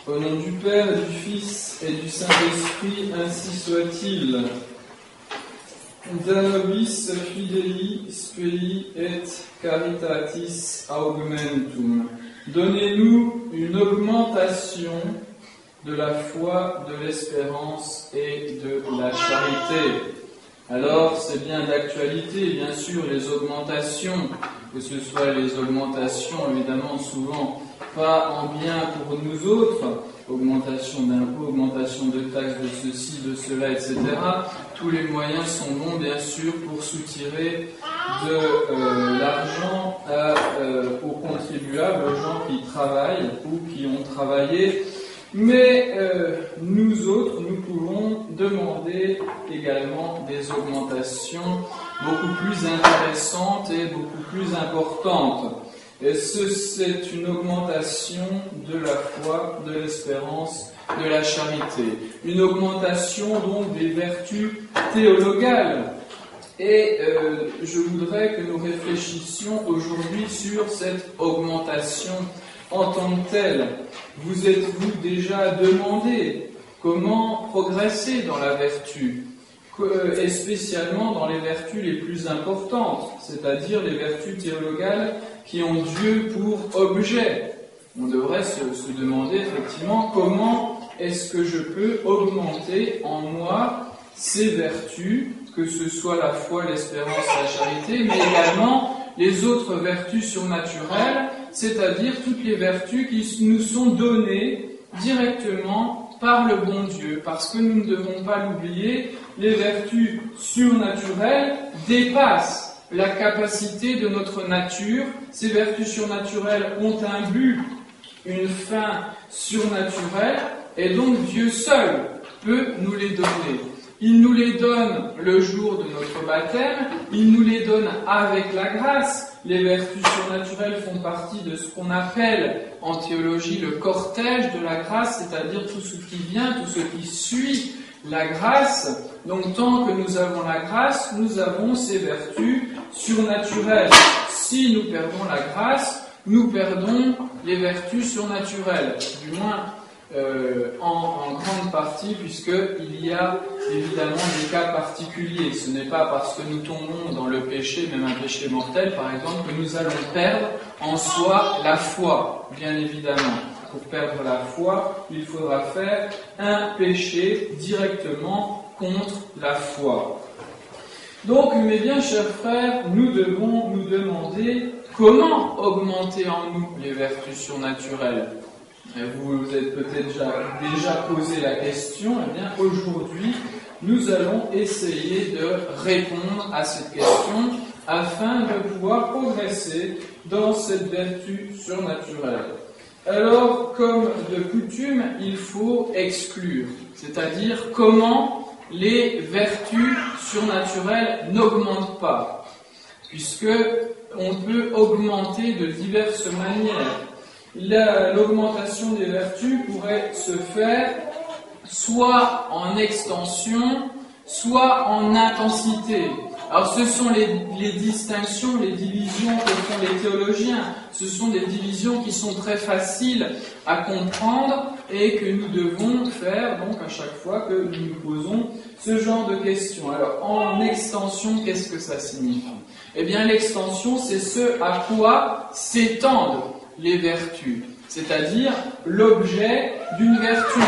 Au nom du Père, du Fils et du Saint-Esprit, ainsi soit-il. Da nobis fidei spei et caritatis augmentum. Donnez-nous une augmentation de la foi, de l'espérance et de la charité. Alors, c'est bien d'actualité, bien sûr, les augmentations, que ce soit les augmentations, évidemment, souvent pas en bien pour nous autres, augmentation d'impôts, augmentation de taxes, de ceci, de cela, etc. Tous les moyens sont bons, bien sûr, pour soutirer de l'argent aux contribuables, aux gens qui travaillent ou qui ont travaillé. Mais nous autres, nous pouvons demander également des augmentations beaucoup plus intéressantes et beaucoup plus importantes. Et c'est une augmentation de la foi, de l'espérance, de la charité. Une augmentation donc des vertus théologales. Et je voudrais que nous réfléchissions aujourd'hui sur cette augmentation en tant que telle. Vous êtes-vous déjà demandé comment progresser dans la vertu, et spécialement dans les vertus les plus importantes, c'est-à-dire les vertus théologales qui ont Dieu pour objet? On devrait se demander effectivement comment est-ce que je peux augmenter en moi ces vertus, que ce soit la foi, l'espérance, la charité, mais également les autres vertus surnaturelles, c'est-à-dire toutes les vertus qui nous sont données directement par le bon Dieu, parce que nous ne devons pas l'oublier, les vertus surnaturelles dépassent la capacité de notre nature. Ces vertus surnaturelles ont un but, une fin surnaturelle, et donc Dieu seul peut nous les donner. Il nous les donne le jour de notre baptême, il nous les donne avec la grâce. Les vertus surnaturelles font partie de ce qu'on appelle en théologie le cortège de la grâce, c'est-à-dire tout ce qui vient, tout ce qui suit la grâce. Donc tant que nous avons la grâce, nous avons ces vertus surnaturelles. Si nous perdons la grâce, nous perdons les surnaturelles, du moins en grande partie, puisqu'il y a évidemment des cas particuliers. Ce n'est pas parce que nous tombons dans le péché, même un péché mortel par exemple, que nous allons perdre en soi la foi, bien évidemment. Pour perdre la foi, il faudra faire un péché directement contre la foi. Donc, mes bien chers frères, nous devons nous demander comment augmenter en nous les vertus surnaturelles. Vous vous êtes peut-être déjà posé la question. Eh bien, aujourd'hui, nous allons essayer de répondre à cette question afin de pouvoir progresser dans cette vertu surnaturelle. Alors, comme de coutume, il faut exclure, c'est-à-dire comment les vertus surnaturelles n'augmentent pas, puisque on peut augmenter de diverses manières. L'augmentation des vertus pourrait se faire soit en extension, soit en intensité. Alors ce sont les distinctions, les divisions que font les théologiens. Ce sont des divisions qui sont très faciles à comprendre et que nous devons faire donc à chaque fois que nous nous posons ce genre de questions. Alors en extension, qu'est-ce que ça signifie? Eh bien l'extension, c'est ce à quoi s'étendent les vertus, c'est-à-dire l'objet d'une vertu.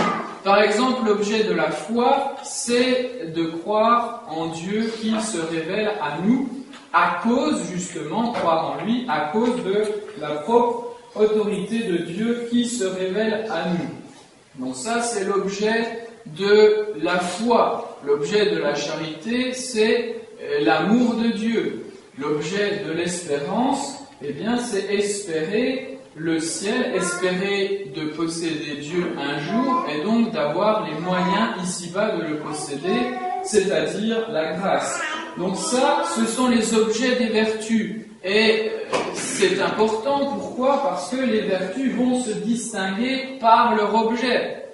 Par exemple, l'objet de la foi, c'est de croire en Dieu qui se révèle à nous à cause, justement, croire en lui, à cause de la propre autorité de Dieu qui se révèle à nous. Donc ça, c'est l'objet de la foi. L'objet de la charité, c'est l'amour de Dieu. L'objet de l'espérance, eh bien, c'est espérer le ciel, espérer de posséder Dieu un jour et donc d'avoir les moyens ici-bas de le posséder, c'est-à-dire la grâce. Donc ça, ce sont les objets des vertus. Et c'est important, pourquoi? Parce que les vertus vont se distinguer par leur objet.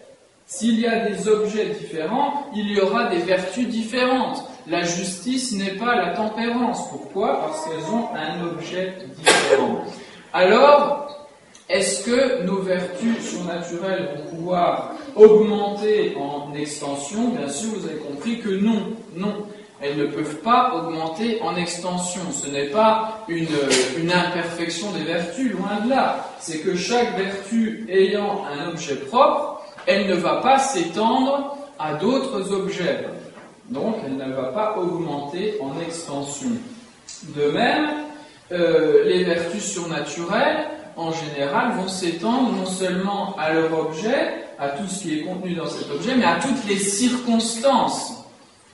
S'il y a des objets différents, il y aura des vertus différentes. La justice n'est pas la tempérance. Pourquoi? Parce qu'elles ont un objet différent. Alors, Est-ce que nos vertus surnaturelles vont pouvoir augmenter en extension? Bien sûr, vous avez compris que non, non. Elles ne peuvent pas augmenter en extension. Ce n'est pas une imperfection des vertus, loin de là. C'est que chaque vertu ayant un objet propre, elle ne va pas s'étendre à d'autres objets. Donc, elle ne va pas augmenter en extension. De même, les vertus surnaturelles, en général, vont s'étendre non seulement à leur objet, à tout ce qui est contenu dans cet objet, mais à toutes les circonstances.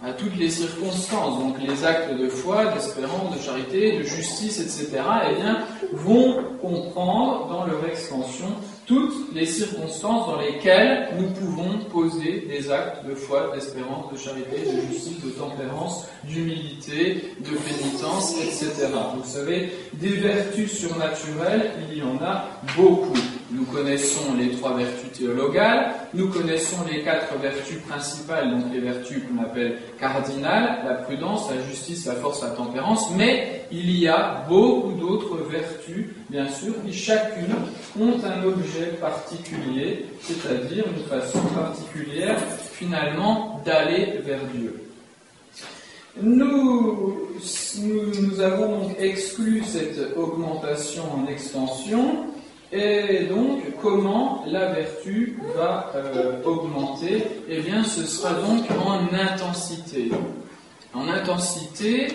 À toutes les circonstances, donc les actes de foi, d'espérance, de charité, de justice, etc., eh bien, vont comprendre dans leur extension toutes les circonstances dans lesquelles nous pouvons poser des actes de foi, d'espérance, de charité, de justice, de tempérance, d'humilité, de pénitence, etc. Vous savez, des vertus surnaturelles, il y en a beaucoup. Nous connaissons les 3 vertus théologales, nous connaissons les 4 vertus principales, donc les vertus qu'on appelle cardinales, la prudence, la justice, la force, la tempérance, mais il y a beaucoup d'autres vertus, bien sûr, qui chacune ont un objet particulier, c'est-à-dire une façon particulière, finalement, d'aller vers Dieu. Nous avons donc exclu cette augmentation en extension. Et donc, comment la vertu va augmenter? Eh bien, ce sera donc en intensité. En intensité,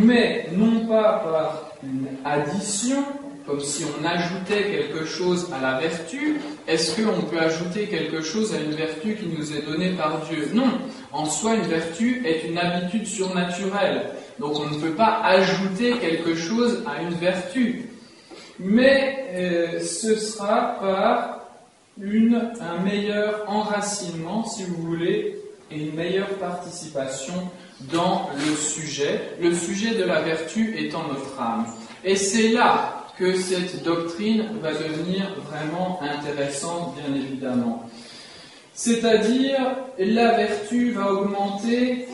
mais non pas par une addition, comme si on ajoutait quelque chose à la vertu. Est-ce qu'on peut ajouter quelque chose à une vertu qui nous est donnée par Dieu? Non. En soi, une vertu est une habitude surnaturelle. Donc, on ne peut pas ajouter quelque chose à une vertu. Mais ce sera par un meilleur enracinement, si vous voulez, et une meilleure participation dans le sujet de la vertu étant notre âme. Et c'est là que cette doctrine va devenir vraiment intéressante, bien évidemment. C'est-à-dire, la vertu va augmenter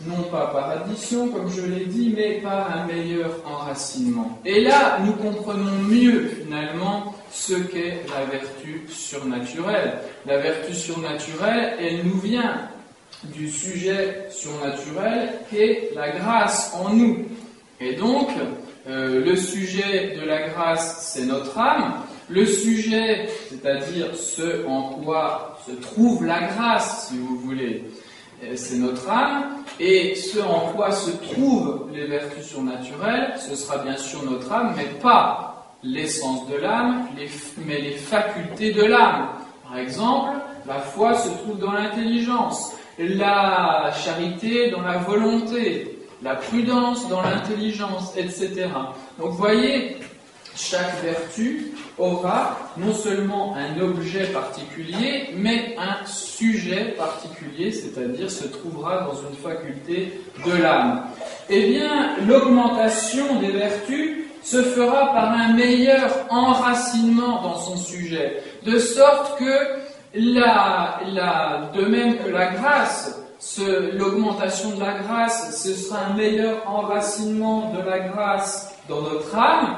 non pas par addition, comme je l'ai dit, mais par un meilleur enracinement. Et là, nous comprenons mieux, finalement, ce qu'est la vertu surnaturelle. La vertu surnaturelle, elle nous vient du sujet surnaturel qu'est la grâce en nous. Et donc, le sujet de la grâce, c'est notre âme. Le sujet, c'est-à-dire ce en quoi se trouve la grâce, si vous voulez, c'est notre âme, et ce en quoi se trouvent les vertus surnaturelles, ce sera bien sûr notre âme, mais pas l'essence de l'âme, mais les facultés de l'âme. Par exemple, la foi se trouve dans l'intelligence, la charité dans la volonté, la prudence dans l'intelligence, etc. Donc vous voyez, chaque vertu aura non seulement un objet particulier, mais un sujet particulier, c'est-à-dire se trouvera dans une faculté de l'âme. Eh bien, l'augmentation des vertus se fera par un meilleur enracinement dans son sujet, de sorte que de même que la grâce, l'augmentation de la grâce, ce sera un meilleur enracinement de la grâce dans notre âme.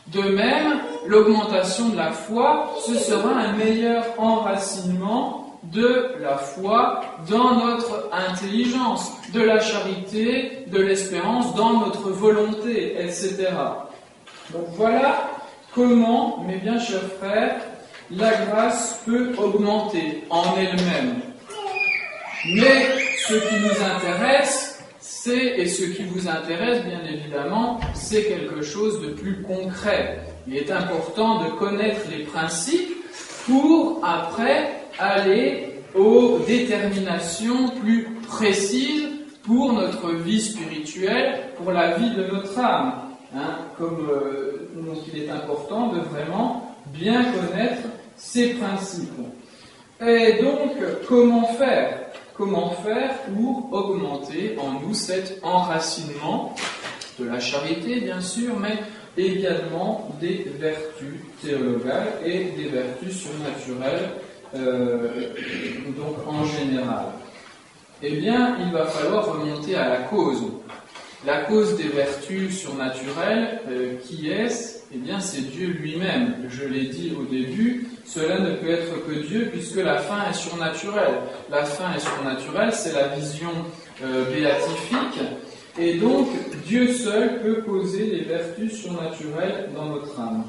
De même, l'augmentation de la foi, ce sera un meilleur enracinement de la foi dans notre intelligence, de la charité, de l'espérance, dans notre volonté, etc. Donc voilà comment, mes bien chers frères, la grâce peut augmenter en elle-même. Mais ce qui nous intéresse, et ce qui vous intéresse, bien évidemment, c'est quelque chose de plus concret. Il est important de connaître les principes pour, après, aller aux déterminations plus précises pour notre vie spirituelle, pour la vie de notre âme. Donc il est important de vraiment bien connaître ces principes. Et donc, comment faire? Comment faire pour augmenter en nous cet enracinement de la charité, bien sûr, mais également des vertus théologales et des vertus surnaturelles, donc en général? Eh bien, il va falloir remonter à la cause. La cause des vertus surnaturelles, qui est-ce? Eh bien, c'est Dieu lui-même. Je l'ai dit au début, cela ne peut être que Dieu, puisque la fin est surnaturelle. La fin est surnaturelle, c'est la vision béatifique, et donc Dieu seul peut causer les vertus surnaturelles dans notre âme.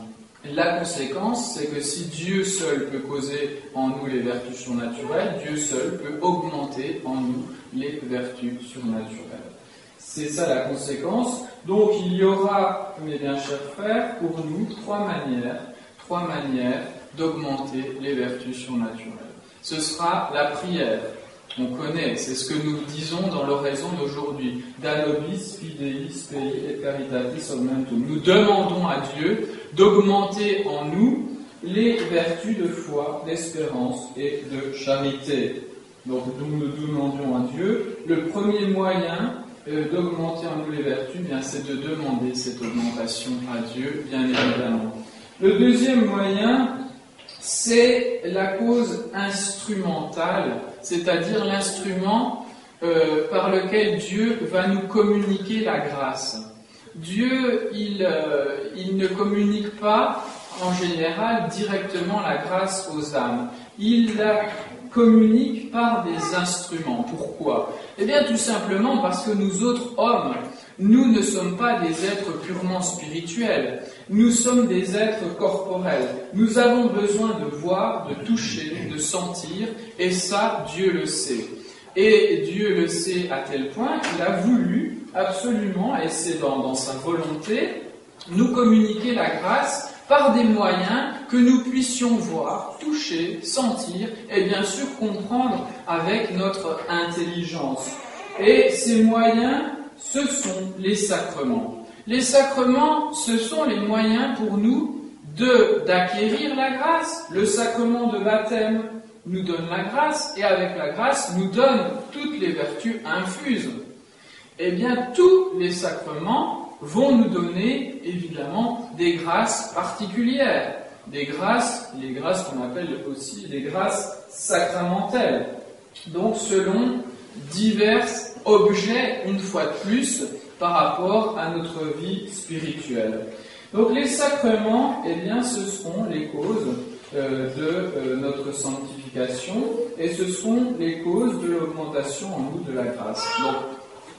La conséquence, c'est que si Dieu seul peut causer en nous les vertus surnaturelles, Dieu seul peut augmenter en nous les vertus surnaturelles. C'est ça la conséquence. Donc il y aura, mes bien chers frères, pour nous trois manières d'augmenter les vertus surnaturelles. Ce sera la prière. On connaît, c'est ce que nous disons dans l'oraison d'aujourd'hui. Da nobis fidei spei et caritatis augmentum. Nous demandons à Dieu d'augmenter en nous les vertus de foi, d'espérance et de charité. Donc nous demandons à Dieu. Le premier moyen d'augmenter en nous les vertus, bien, c'est de demander cette augmentation à Dieu, bien évidemment. Le deuxième moyen, c'est la cause instrumentale, c'est-à-dire l'instrument par lequel Dieu va nous communiquer la grâce. Dieu, il ne communique pas en général directement la grâce aux âmes. Il la communique par des instruments. Pourquoi? Eh bien, tout simplement parce que nous autres hommes, nous ne sommes pas des êtres purement spirituels. Nous sommes des êtres corporels. Nous avons besoin de voir, de toucher, de sentir, et ça, Dieu le sait. Et Dieu le sait à tel point qu'il a voulu absolument, et c'est dans sa volonté, nous communiquer la grâce par des moyens que nous puissions voir, toucher, sentir et bien sûr comprendre avec notre intelligence. Et ces moyens, ce sont les sacrements. Les sacrements, ce sont les moyens pour nous d'acquérir la grâce. Le sacrement de baptême nous donne la grâce et avec la grâce nous donne toutes les vertus infuses. Eh bien, tous les sacrements vont nous donner, évidemment, des grâces particulières. Les grâces qu'on appelle aussi des grâces sacramentelles. Donc, selon divers objets, une fois de plus, par rapport à notre vie spirituelle. Donc, les sacrements, eh bien, ce seront les causes de notre sanctification et ce sont les causes de l'augmentation en nous de la grâce. Donc,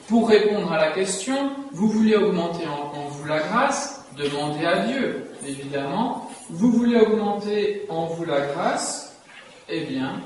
pour répondre à la question, vous voulez augmenter en vous la grâce, demandez à Dieu, évidemment. Vous voulez augmenter en vous la grâce, eh bien,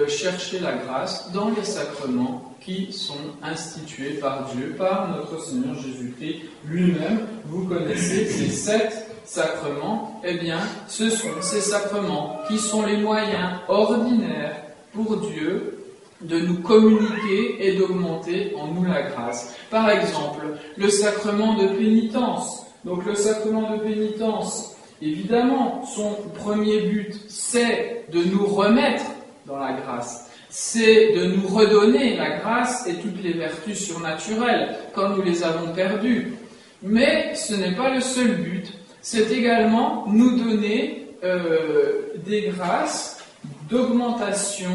cherchez la grâce dans les sacrements qui sont institués par Dieu, par notre Seigneur Jésus-Christ lui-même. Vous connaissez ces 7 sacrements, eh bien, ce sont ces sacrements qui sont les moyens ordinaires pour Dieu de nous communiquer et d'augmenter en nous la grâce. Par exemple, le sacrement de pénitence. Donc le sacrement de pénitence, évidemment, son premier but, c'est de nous remettre dans la grâce. C'est de nous redonner la grâce et toutes les vertus surnaturelles quand nous les avons perdues. Mais ce n'est pas le seul but. C'est également nous donner des grâces d'augmentation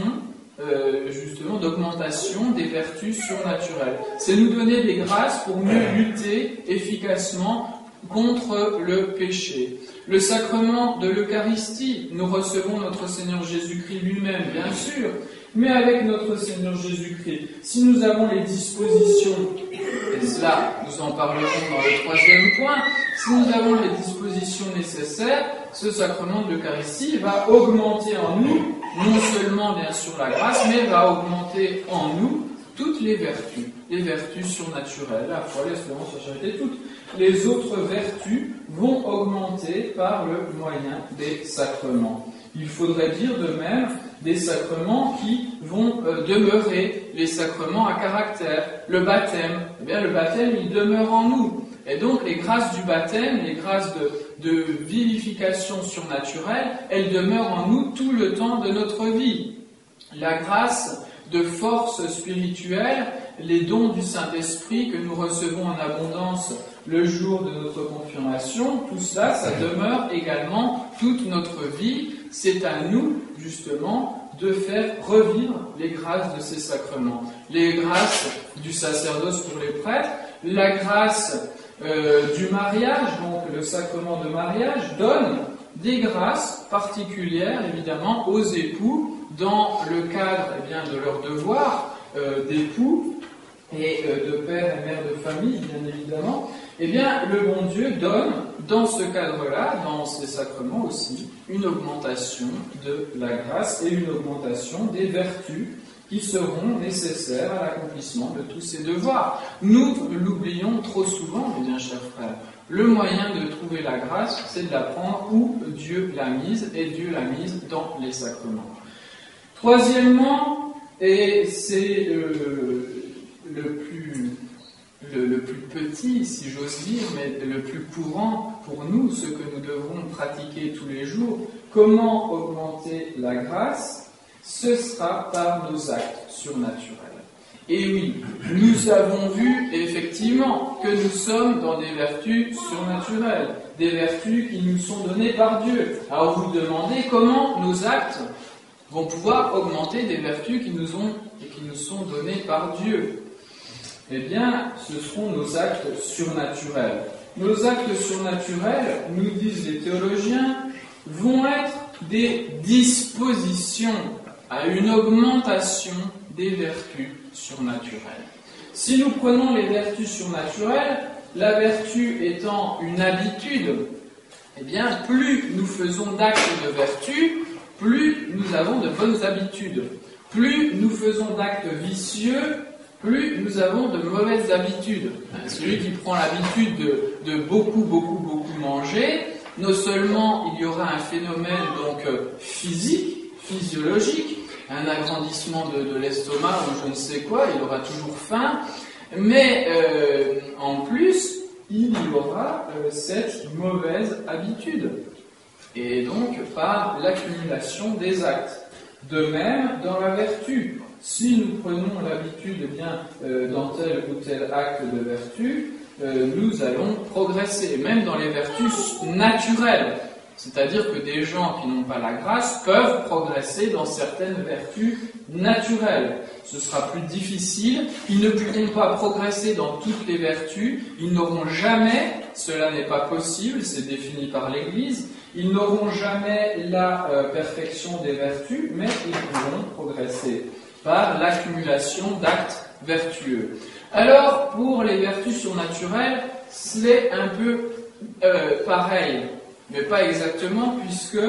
d'augmentation des vertus surnaturelles. C'est nous donner des grâces pour mieux lutter efficacement contre le péché. Le sacrement de l'Eucharistie, nous recevons notre Seigneur Jésus-Christ lui-même, bien sûr, mais avec notre Seigneur Jésus-Christ, si nous avons les dispositions, et cela nous en parlerons dans le 3e point, si nous avons les dispositions nécessaires, ce sacrement de l'Eucharistie va augmenter en nous, non seulement bien sûr la grâce, mais va augmenter en nous toutes les vertus surnaturelles, la foi, l'espérance, la charité, toutes les autres vertus vont augmenter par le moyen des sacrements. Il faudrait dire de même des sacrements qui vont demeurer, les sacrements à caractère. Le baptême, eh bien le baptême il demeure en nous. Et donc les grâces du baptême, les grâces de vivification surnaturelle, elles demeurent en nous tout le temps de notre vie. La grâce de force spirituelle, les dons du Saint-Esprit que nous recevons en abondance le jour de notre confirmation, tout cela, ça demeure également toute notre vie. C'est à nous, justement, de faire revivre les grâces de ces sacrements. Les grâces du sacerdoce pour les prêtres, La grâce du mariage, donc le sacrement de mariage, donne des grâces particulières, évidemment, aux époux dans le cadre de leur devoir d'époux et de père et mère de famille, bien évidemment. Le bon Dieu donne, dans ce cadre-là, dans ces sacrements aussi, une augmentation de la grâce et une augmentation des vertus qui seront nécessaires à l'accomplissement de tous ces devoirs. Nous l'oublions trop souvent, mes bien chers frères. Le moyen de trouver la grâce, c'est de la prendre où Dieu l'a mise, et Dieu l'a mise dans les sacrements. Troisièmement, et c'est le plus petit, si j'ose dire, mais le plus courant pour nous, ce que nous devrons pratiquer tous les jours, comment augmenter la grâce? Ce sera par nos actes surnaturels. Et oui, nous avons vu effectivement que nous sommes dans des vertus surnaturelles, des vertus qui nous sont données par Dieu. Alors vous demandez comment nos actes vont pouvoir augmenter des vertus qui nous sont données par Dieu. Eh bien, ce seront nos actes surnaturels. Nos actes surnaturels, nous disent les théologiens, vont être des dispositions à une augmentation des vertus surnaturelles. Si nous prenons les vertus surnaturelles, la vertu étant une habitude, eh bien, plus nous faisons d'actes de vertu, plus nous avons de bonnes habitudes. Plus nous faisons d'actes vicieux, plus nous avons de mauvaises habitudes. Celui qui prend l'habitude de beaucoup manger, non seulement il y aura un phénomène donc physique, physiologique, un agrandissement de l'estomac ou je ne sais quoi, il aura toujours faim, mais en plus, il y aura cette mauvaise habitude. Et donc, par l'accumulation des actes. De même, dans la vertu, si nous prenons l'habitude dans tel ou tel acte de vertu, nous allons progresser, même dans les vertus naturelles. C'est-à-dire que des gens qui n'ont pas la grâce peuvent progresser dans certaines vertus naturelles. Ce sera plus difficile, ils ne pourront pas progresser dans toutes les vertus, ils n'auront jamais, cela n'est pas possible, c'est défini par l'Église, ils n'auront jamais la perfection des vertus, mais ils pourront progresser par l'accumulation d'actes vertueux. Alors, pour les vertus surnaturelles, c'est un peu pareil, mais pas exactement, puisque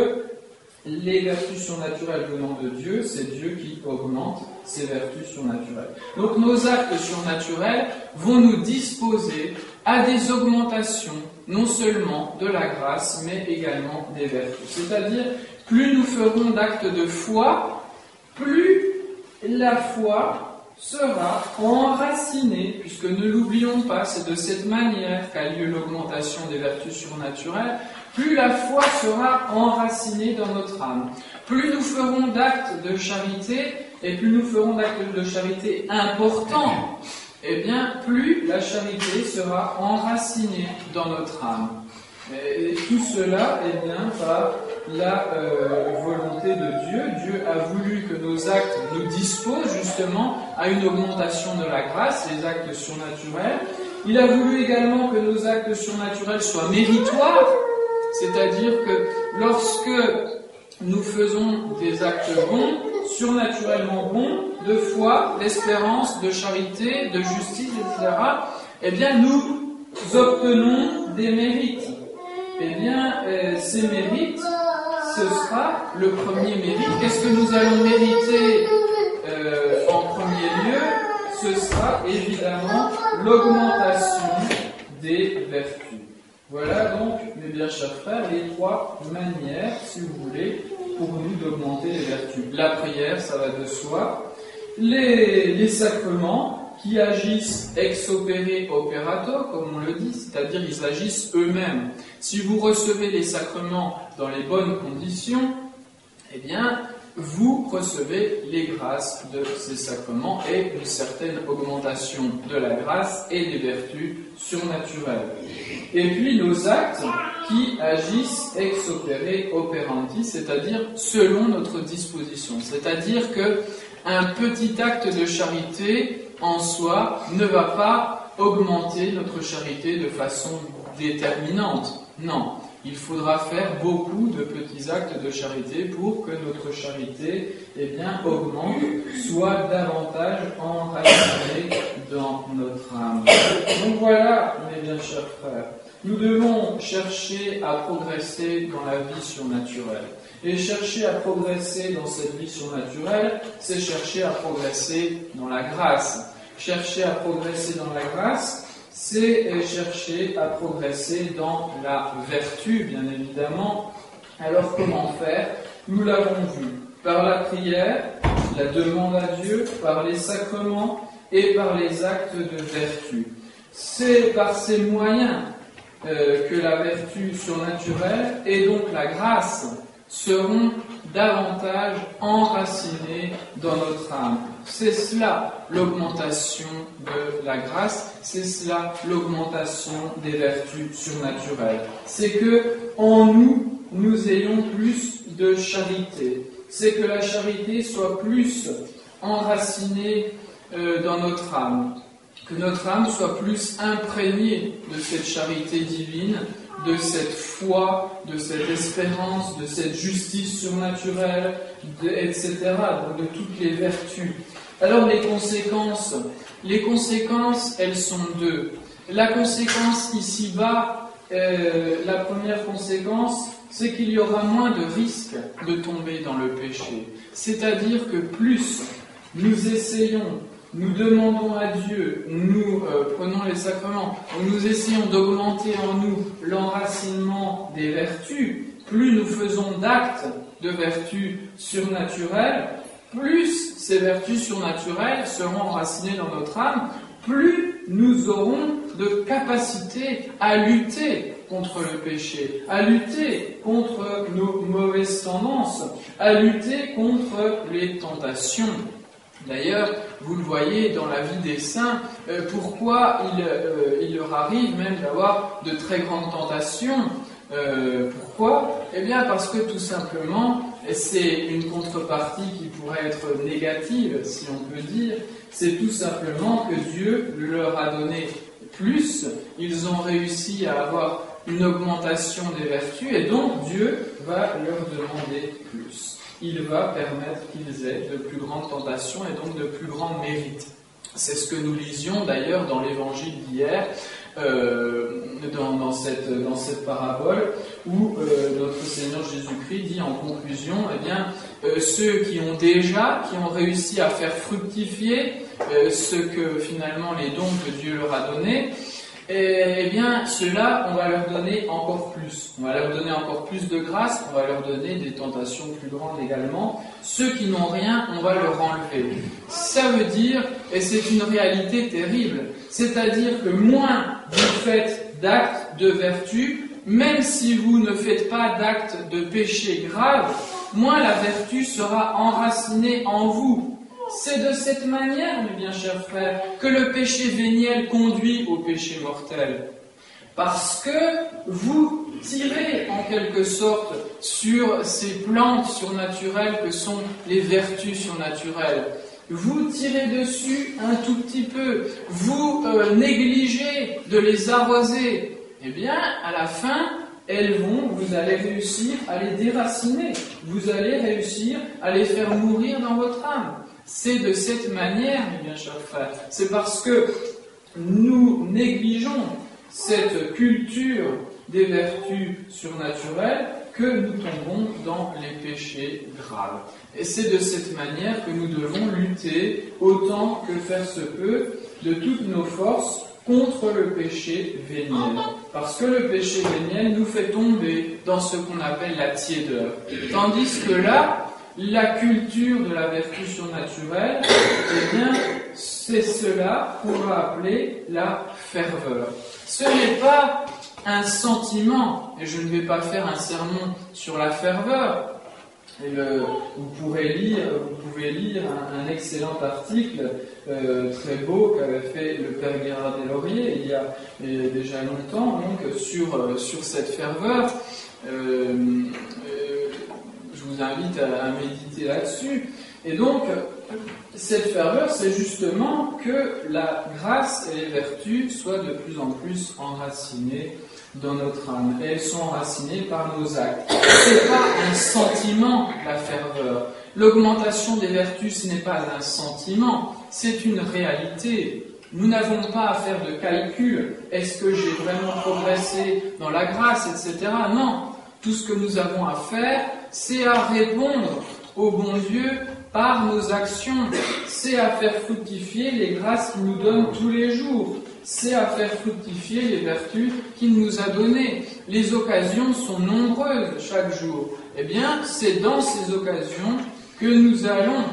les vertus surnaturelles venant de Dieu, c'est Dieu qui augmente ces vertus surnaturelles. Donc nos actes surnaturels vont nous disposer à des augmentations, non seulement de la grâce, mais également des vertus. C'est-à-dire, plus nous ferons d'actes de foi, plus la foi sera enracinée, puisque ne l'oublions pas, c'est de cette manière qu'a lieu l'augmentation des vertus surnaturelles, plus la foi sera enracinée dans notre âme. Plus nous ferons d'actes de charité, et plus nous ferons d'actes de charité importants, eh bien, plus la charité sera enracinée dans notre âme. Et tout cela, eh bien, par la volonté de Dieu. Dieu a voulu que nos actes nous disposent justement à une augmentation de la grâce, les actes surnaturels. Il a voulu également que nos actes surnaturels soient méritoires, c'est-à-dire que lorsque nous faisons des actes bons, surnaturellement bons, de foi, d'espérance, de charité, de justice, etc., eh bien, nous obtenons des mérites. Eh bien, ces mérites, ce sera le premier mérite. Qu'est-ce que nous allons mériter en premier lieu? Ce sera évidemment l'augmentation des vertus. Voilà donc, mes bien chers frères, les trois manières, si vous voulez, pour nous d'augmenter les vertus. La prière, ça va de soi. Les sacrements qui agissent ex opere operato, comme on le dit, c'est-à-dire ils agissent eux-mêmes. Si vous recevez les sacrements dans les bonnes conditions, eh bien, vous recevez les grâces de ces sacrements et une certaine augmentation de la grâce et des vertus surnaturelles. Et puis nos actes qui agissent ex opere operandi, c'est-à-dire selon notre disposition. C'est-à-dire que un petit acte de charité en soi ne va pas augmenter notre charité de façon déterminante. Non, il faudra faire beaucoup de petits actes de charité pour que notre charité augmente, soit davantage enracinée dans notre âme. Donc voilà, mes bien chers frères, nous devons chercher à progresser dans la vie surnaturelle. Et chercher à progresser dans cette vie surnaturelle, c'est chercher à progresser dans la grâce. Chercher à progresser dans la grâce, c'est chercher à progresser dans la vertu, bien évidemment. Alors comment faire? Nous l'avons vu, par la prière, la demande à Dieu, par les sacrements et par les actes de vertu. C'est par ces moyens que la vertu surnaturelle et donc la grâce seront davantage enracinés dans notre âme. C'est cela l'augmentation de la grâce, c'est cela l'augmentation des vertus surnaturelles. C'est que en nous, nous ayons plus de charité. C'est que la charité soit plus enracinée dans notre âme. Que notre âme soit plus imprégnée de cette charité divine, de cette foi, de cette espérance, de cette justice surnaturelle, etc., donc de toutes les vertus. Alors les conséquences, elles sont deux. La conséquence ici-bas, la première conséquence, c'est qu'il y aura moins de risques de tomber dans le péché. C'est-à-dire que plus nous essayons, nous demandons à Dieu, nous prenons les sacrements, nous essayons d'augmenter en nous l'enracinement des vertus, plus nous faisons d'actes de vertus surnaturelles, plus ces vertus surnaturelles seront enracinées dans notre âme, plus nous aurons de capacité à lutter contre le péché, à lutter contre nos mauvaises tendances, à lutter contre les tentations. D'ailleurs, vous le voyez dans la vie des saints, pourquoi il leur arrive même d'avoir de très grandes tentations. Pourquoi? Eh bien parce que tout simplement, c'est une contrepartie qui pourrait être négative, si on peut dire, c'est tout simplement que Dieu leur a donné plus, ils ont réussi à avoir une augmentation des vertus, et donc Dieu va leur demander plus. Il va permettre qu'ils aient de plus grandes tentations et donc de plus grands mérites. C'est ce que nous lisions d'ailleurs dans l'évangile d'hier, dans cette parabole, où notre Seigneur Jésus-Christ dit en conclusion, ceux qui ont réussi à faire fructifier ce que finalement les dons que Dieu leur a donnés, ceux-là, on va leur donner encore plus. On va leur donner encore plus de grâce, on va leur donner des tentations plus grandes également. Ceux qui n'ont rien, on va leur enlever. Ça veut dire, et c'est une réalité terrible, c'est-à-dire que moins vous faites d'actes de vertu, même si vous ne faites pas d'actes de péché grave, moins la vertu sera enracinée en vous. C'est de cette manière, mes bien chers frères, que le péché véniel conduit au péché mortel. Parce que vous tirez en quelque sorte sur ces plantes surnaturelles que sont les vertus surnaturelles. Vous tirez dessus un tout petit peu, vous négligez de les arroser. Eh bien, à la fin, vous allez réussir à les déraciner, vous allez réussir à les faire mourir dans votre âme. C'est de cette manière, mes bien chers frères, c'est parce que nous négligeons cette culture des vertus surnaturelles que nous tombons dans les péchés graves. Et c'est de cette manière que nous devons lutter autant que faire se peut de toutes nos forces contre le péché véniel. Parce que le péché véniel nous fait tomber dans ce qu'on appelle la tiédeur. Tandis que là, la culture de la vertu surnaturelle, c'est cela qu'on va appeler la ferveur. Ce n'est pas un sentiment, et je ne vais pas faire un sermon sur la ferveur. Vous pouvez lire un excellent article très beau qu'avait fait le Père Gérard Deslauriers il y a déjà longtemps, donc sur cette ferveur. Je vous invite à méditer là-dessus. Et donc, cette ferveur, c'est justement que la grâce et les vertus soient de plus en plus enracinées dans notre âme. Et elles sont enracinées par nos actes. Ce n'est pas un sentiment, la ferveur. L'augmentation des vertus, ce n'est pas un sentiment, c'est une réalité. Nous n'avons pas à faire de calcul. Est-ce que j'ai vraiment progressé dans la grâce, etc. Non. Tout ce que nous avons à faire, c'est à répondre au bon Dieu par nos actions. C'est à faire fructifier les grâces qu'il nous donne tous les jours. C'est à faire fructifier les vertus qu'il nous a données. Les occasions sont nombreuses chaque jour. Eh bien, c'est dans ces occasions que nous allons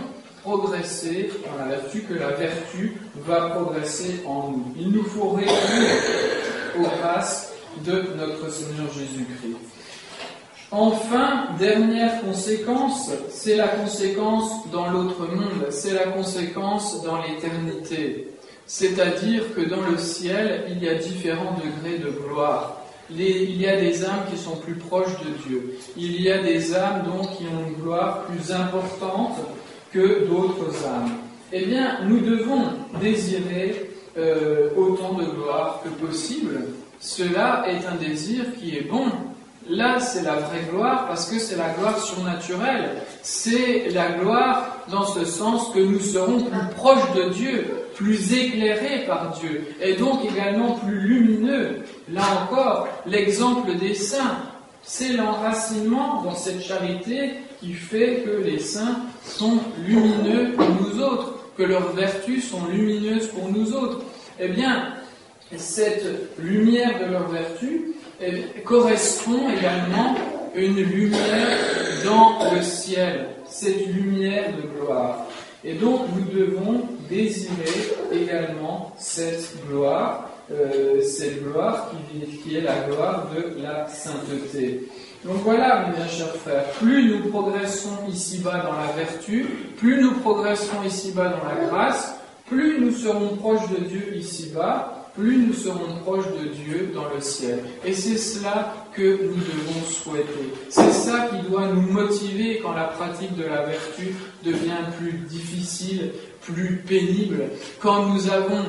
progresser dans la vertu, que la vertu va progresser en nous. Il nous faut réagir aux grâces de notre Seigneur Jésus-Christ. Enfin, dernière conséquence, c'est la conséquence dans l'autre monde, c'est la conséquence dans l'éternité. C'est-à-dire que dans le ciel, il y a différents degrés de gloire. Il y a des âmes qui sont plus proches de Dieu. Il y a des âmes donc qui ont une gloire plus importante que d'autres âmes. Eh bien, nous devons désirer autant de gloire que possible. Cela est un désir qui est bon. Là, c'est la vraie gloire parce que c'est la gloire surnaturelle. C'est la gloire dans ce sens que nous serons plus proches de Dieu, plus éclairés par Dieu, et donc également plus lumineux. Là encore, l'exemple des saints, c'est l'enracinement dans cette charité qui fait que les saints sont lumineux pour nous autres, que leurs vertus sont lumineuses pour nous autres. Eh bien, cette lumière de leurs vertus correspond également à une lumière dans le ciel, cette lumière de gloire. Et donc nous devons désirer également cette gloire qui est la gloire de la sainteté. Donc voilà, mes chers frères, plus nous progressons ici-bas dans la vertu, plus nous progresserons ici-bas dans la grâce, plus nous serons proches de Dieu ici-bas, plus nous serons proches de Dieu dans le ciel. Et c'est cela que nous devons souhaiter. C'est ça qui doit nous motiver quand la pratique de la vertu devient plus difficile, plus pénible, quand nous avons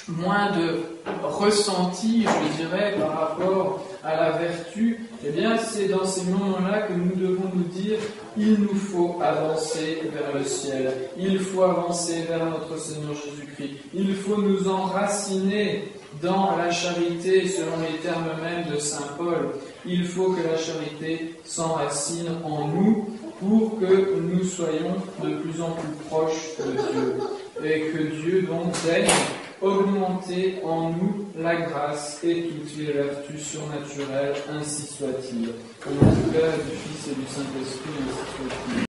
moins de ressenti, je dirais, par rapport à la vertu. Eh bien, c'est dans ces moments-là que nous devons nous dire il nous faut avancer vers le ciel, il faut avancer vers notre Seigneur Jésus-Christ, il faut nous enraciner dans la charité selon les termes mêmes de Saint Paul. Il faut que la charité s'enracine en nous pour que nous soyons de plus en plus proches de Dieu et que Dieu donc daigne augmenter en nous la grâce et toutes les vertus surnaturelles, ainsi soit-il. Au nom du Père, du Fils et du Saint-Esprit, ainsi soit-il.